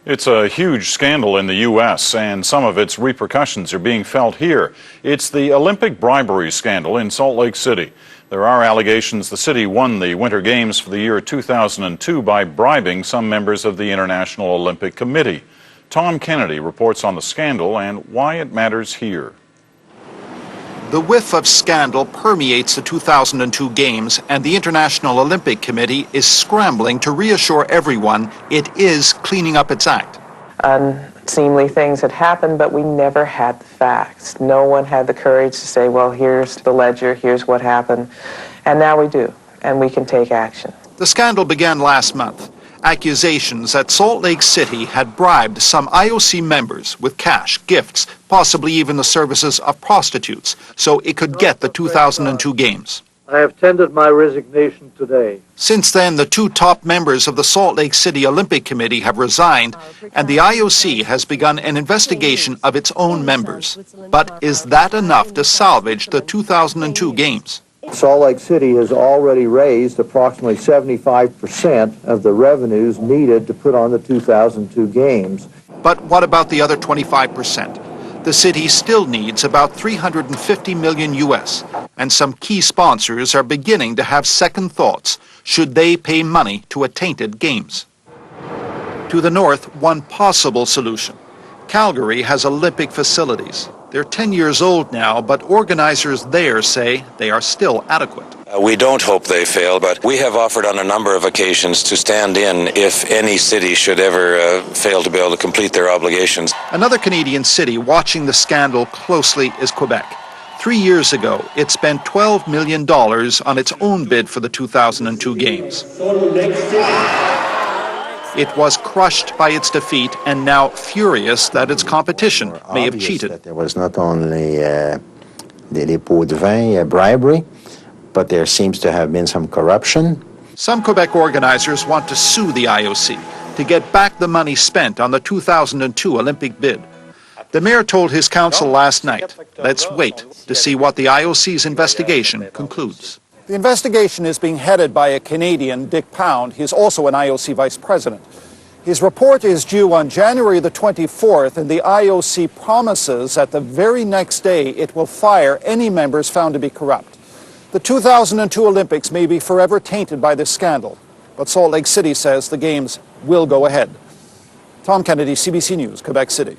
It's a huge scandal in the U.S., and some of its repercussions are being felt here. It's the Olympic bribery scandal in Salt Lake City. There are allegations the city won the Winter Games for the year 2002 by bribing some members of the International Olympic Committee. Tom Kennedy reports on the scandal and why it matters here. The whiff of scandal permeates the 2002 Games, and the International Olympic Committee is scrambling to reassure everyone it is cleaning up its act. Unseemly things had happened, but we never had the facts. No one had the courage to say, well, here's the ledger, here's what happened. And now we do, and we can take action. The scandal began last month. Accusations that Salt Lake City had bribed some IOC members with cash, gifts, possibly even the services of prostitutes, so it could get the 2002 Games. I have tendered my resignation today. Since then, the two top members of the Salt Lake City Olympic Committee have resigned, and the IOC has begun an investigation of its own members. But is that enough to salvage the 2002 Games? Salt Lake City has already raised approximately 75% of the revenues needed to put on the 2002 Games. But what about the other 25%? The city still needs about $350 million US, and some key sponsors are beginning to have second thoughts. Should they pay money to a tainted Games? To the north, one possible solution. Calgary has Olympic facilities. They're 10 years old now, but organizers there say they are still adequate. We don't hope they fail, but we have offered on a number of occasions to stand in if any city should ever fail to be able to complete their obligations. Another Canadian city watching the scandal closely is Quebec. 3 years ago, it spent $12 million on its own bid for the 2002 Games. It was crushed by its defeat and now furious that its competition may have cheated. There was not only the pots de vin bribery, but there seems to have been some corruption. Some Quebec organizers want to sue the IOC to get back the money spent on the 2002 Olympic bid. The mayor told his council last night, let's wait to see what the IOC's investigation concludes. The investigation is being headed by a Canadian, Dick Pound. He's also an IOC vice president. His report is due on January the 24th, and the IOC promises that the very next day it will fire any members found to be corrupt. The 2002 Olympics may be forever tainted by this scandal, but Salt Lake City says the Games will go ahead. Tom Kennedy, CBC News, Quebec City.